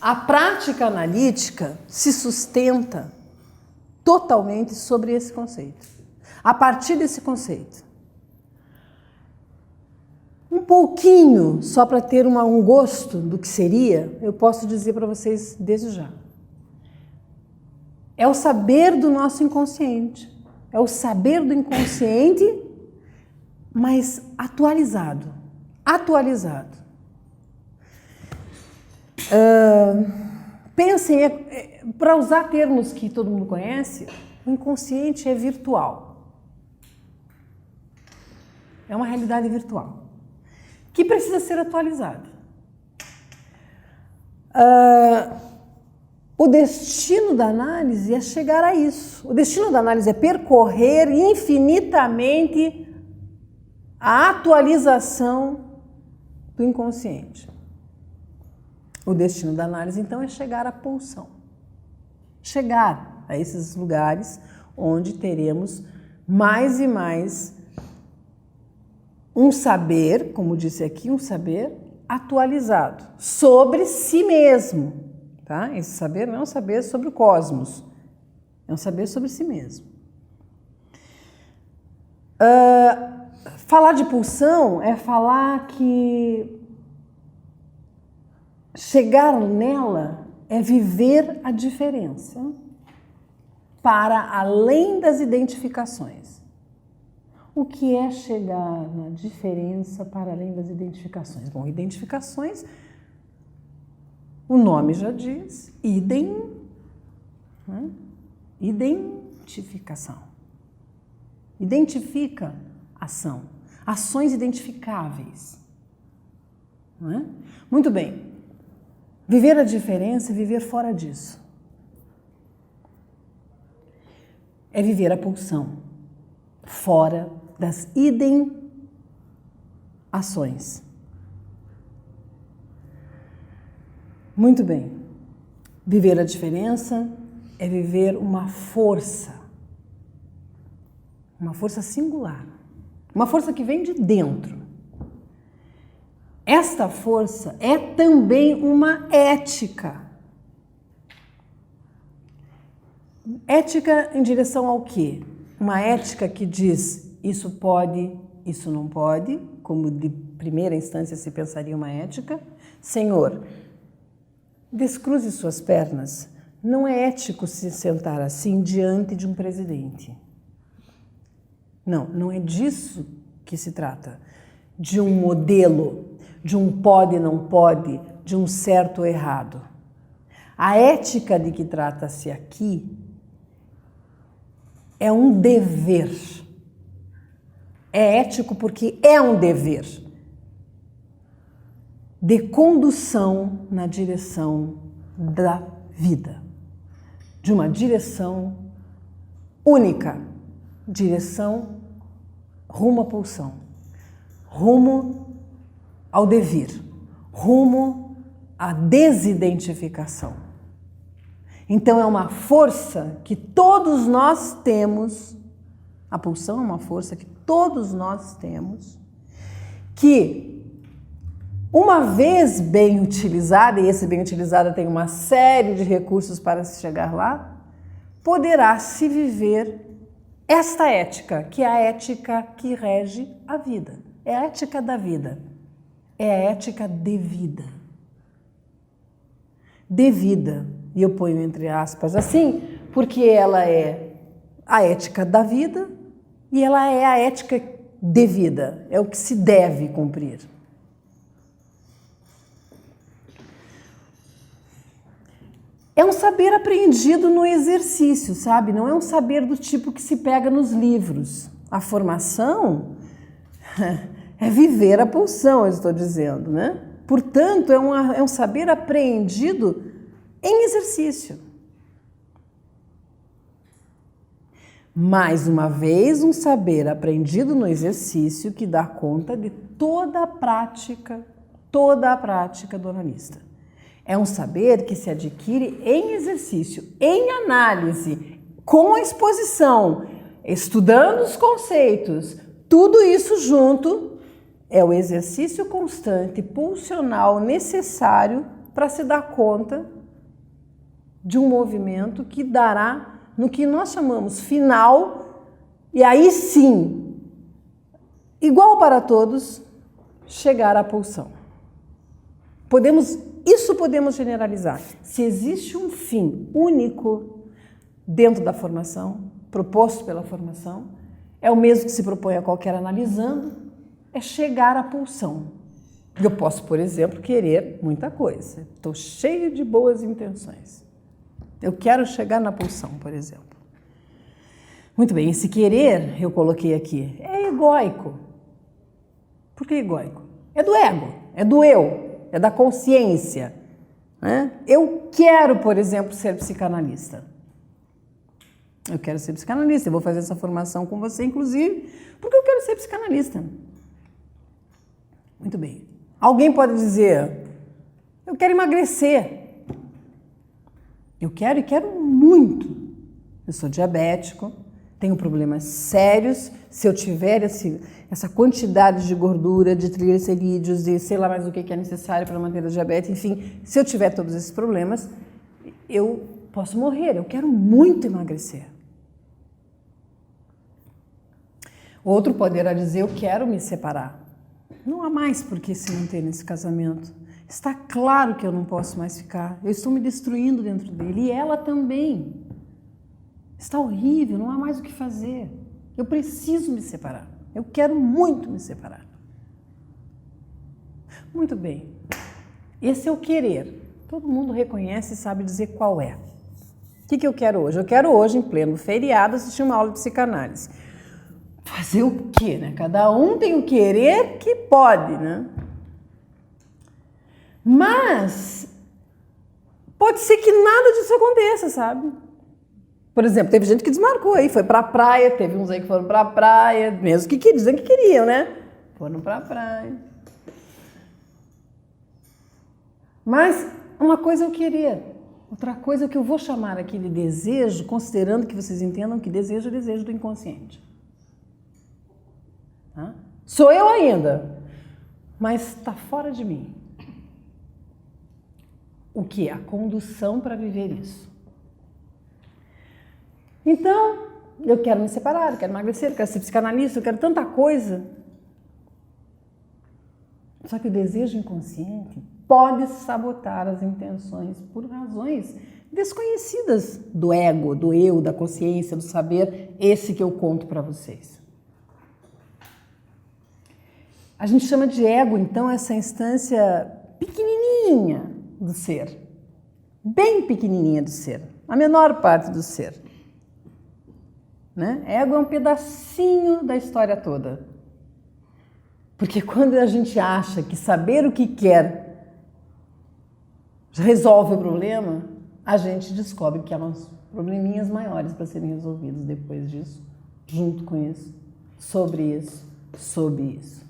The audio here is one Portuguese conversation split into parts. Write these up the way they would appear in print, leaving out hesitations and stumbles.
A prática analítica se sustenta totalmente sobre esse conceito. A partir desse conceito. Um pouquinho, só para ter um gosto do que seria, eu posso dizer para vocês desde já. É o saber do nosso inconsciente. É o saber do inconsciente, mas atualizado. Atualizado. Pensem, para usar termos que todo mundo conhece, o inconsciente é virtual. É uma realidade virtual que precisa ser atualizada. O destino da análise é chegar a isso. O destino da análise é percorrer infinitamente a atualização do inconsciente. O destino da análise, então, é chegar à pulsão. Chegar a esses lugares onde teremos mais e mais um saber, como disse aqui, um saber atualizado sobre si mesmo. Tá? Esse saber não é um saber sobre o cosmos, é um saber sobre si mesmo. Falar de pulsão é falar que chegar nela é viver a diferença para além das identificações. O que é chegar na diferença para além das identificações? Bom, identificações, o nome já diz, identificação. Identifica ação, ações identificáveis. Não é? Muito bem. Viver a diferença é viver fora disso. É viver a pulsão, fora das ações. Muito bem. Viver a diferença é viver uma força singular, uma força que vem de dentro. Esta força é também uma ética. Ética em direção ao quê? Uma ética que diz isso pode, isso não pode, como de primeira instância se pensaria uma ética. Senhor, descruze suas pernas. Não é ético se sentar assim diante de um presidente. Não é disso que se trata. De um modelo, de um pode, não pode, de um certo ou errado. A ética de que trata-se aqui é um dever. É ético porque é um dever de condução na direção da vida, de uma direção única, direção rumo à pulsão, rumo ao devir, rumo à desidentificação. Então é uma força que todos nós temos, a pulsão é uma força que todos nós temos, que uma vez bem utilizada, e esse bem utilizada tem uma série de recursos para se chegar lá, poderá se viver esta ética, que é a ética que rege a vida. É a ética da vida. É a ética de vida. De vida. E eu ponho entre aspas assim, porque ela é a ética da vida e ela é a ética de vida. É o que se deve cumprir. É um saber aprendido no exercício, sabe? Não é um saber do tipo que se pega nos livros. A formação é viver a pulsão, eu estou dizendo, né? Portanto, é um saber aprendido em exercício. Mais uma vez, um saber aprendido no exercício que dá conta de toda a prática do analista. É um saber que se adquire em exercício, em análise, com a exposição, estudando os conceitos, tudo isso junto é o exercício constante, pulsional, necessário para se dar conta de um movimento que dará no que nós chamamos final, e aí sim, igual para todos, chegar à pulsão. Isso podemos generalizar. Se existe um fim único dentro da formação, proposto pela formação, é o mesmo que se propõe a qualquer analisando, é chegar à pulsão. Eu posso, por exemplo, querer muita coisa. Estou cheio de boas intenções. Eu quero chegar na pulsão, por exemplo. Muito bem, esse querer, eu coloquei aqui, é egóico. Por que egóico? É do ego, é do eu, é da consciência. Né? Eu quero, por exemplo, ser psicanalista. Eu quero ser psicanalista, eu vou fazer essa formação com você, inclusive, porque eu quero ser psicanalista. Muito bem. Alguém pode dizer, eu quero emagrecer. Eu quero e quero muito. Eu sou diabético, tenho problemas sérios. Se eu tiver essa quantidade de gordura, de triglicerídeos, de sei lá mais o que é necessário para manter a diabetes, enfim, se eu tiver todos esses problemas, eu posso morrer. Eu quero muito emagrecer. Outro poderá dizer, eu quero me separar. Não há mais por que se manter nesse casamento. Está claro que eu não posso mais ficar. Eu estou me destruindo dentro dele. E ela também. Está horrível, não há mais o que fazer. Eu preciso me separar. Eu quero muito me separar. Muito bem. Esse é o querer. Todo mundo reconhece e sabe dizer qual é. O que eu quero hoje? Eu quero hoje, em pleno feriado, assistir uma aula de psicanálise. Fazer o quê, né? Cada um tem o querer que pode, né? Mas pode ser que nada disso aconteça, sabe? Por exemplo, teve gente que desmarcou aí, foi pra praia, teve uns aí que foram pra praia, mesmo que dizem que queriam, né? Foram pra praia. Mas uma coisa é o querer, outra coisa é o que eu vou chamar aqui de desejo, considerando que vocês entendam que desejo é desejo do inconsciente. Tá? Sou eu ainda, mas está fora de mim. O que é? A condução para viver isso. Então, eu quero me separar, eu quero emagrecer, eu quero ser psicanalista, eu quero tanta coisa. Só que o desejo inconsciente pode sabotar as intenções por razões desconhecidas do ego, do eu, da consciência, do saber, esse que eu conto para vocês. A gente chama de ego, então, essa instância pequenininha do ser, bem pequenininha do ser, a menor parte do ser. Né? Ego é um pedacinho da história toda. Porque quando a gente acha que saber o que quer resolve o problema, a gente descobre que há uns probleminhas maiores para serem resolvidos depois disso, junto com isso, sobre isso, sob isso.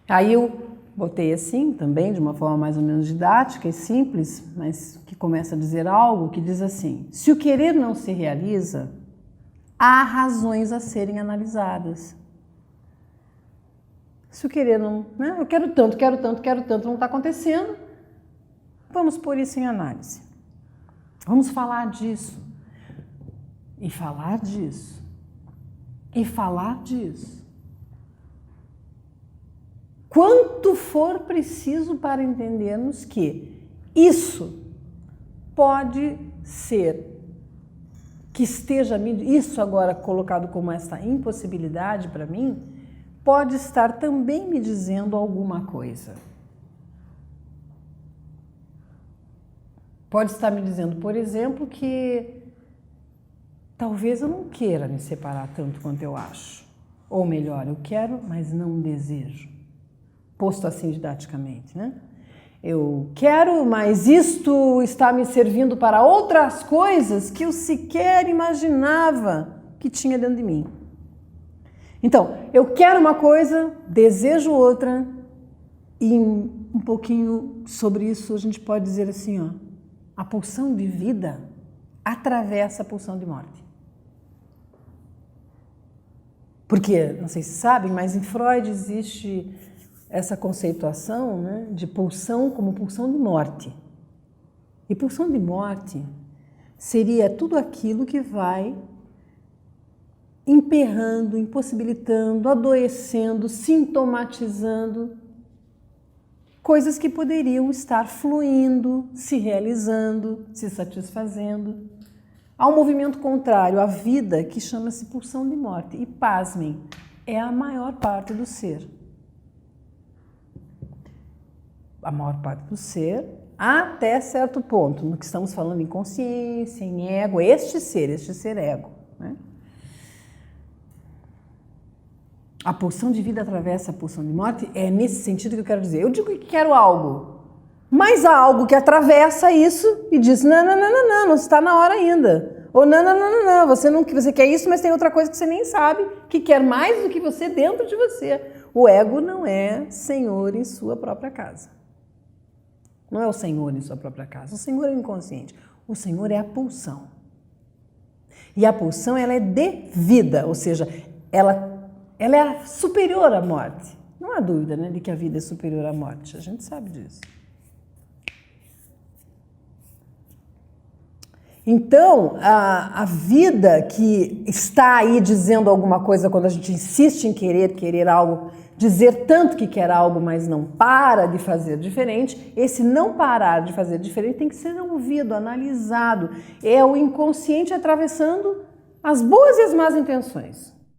Aí eu botei assim também, de uma forma mais ou menos didática e simples, mas que começa a dizer algo que diz assim: se o querer não se realiza, há razões a serem analisadas. Se o querer não, né? Eu quero tanto, não está acontecendo, vamos pôr isso em análise. Vamos falar disso. E falar disso. E falar disso. Quanto for preciso para entendermos que isso pode ser, que esteja, isso agora colocado como essa impossibilidade para mim, pode estar também me dizendo alguma coisa. Pode estar me dizendo, por exemplo, que talvez eu não queira me separar tanto quanto eu acho. Ou melhor, eu quero, mas não desejo. Posto assim didaticamente, né? Eu quero, mas isto está me servindo para outras coisas que eu sequer imaginava que tinha dentro de mim. Então, eu quero uma coisa, desejo outra, e um pouquinho sobre isso a gente pode dizer assim, ó, a pulsão de vida atravessa a pulsão de morte. Porque, não sei se sabem, mas em Freud existe essa conceituação, né, de pulsão como pulsão de morte. E pulsão de morte seria tudo aquilo que vai emperrando, impossibilitando, adoecendo, sintomatizando coisas que poderiam estar fluindo, se realizando, se satisfazendo. Há um movimento contrário à vida que chama-se pulsão de morte. E pasmem, é a maior parte do ser. A maior parte do ser, até certo ponto, no que estamos falando em consciência, em ego, este ser ego, né? A pulsão de vida atravessa a pulsão de morte, é nesse sentido que eu quero dizer. Eu digo que quero algo, mas há algo que atravessa isso e diz, não está na hora ainda. Ou não, você quer isso, mas tem outra coisa que você nem sabe, que quer mais do que você dentro de você. O ego não é senhor em sua própria casa. Não é o senhor em sua própria casa. O senhor é o inconsciente. O senhor é a pulsão. E a pulsão, ela é de vida, ou seja, ela é superior à morte. Não há dúvida, né, de que a vida é superior à morte. A gente sabe disso. Então, a vida que está aí dizendo alguma coisa quando a gente insiste em querer algo, dizer tanto que quer algo, mas não para de fazer diferente, esse não parar de fazer diferente tem que ser ouvido, analisado. É o inconsciente atravessando as boas e as más intenções.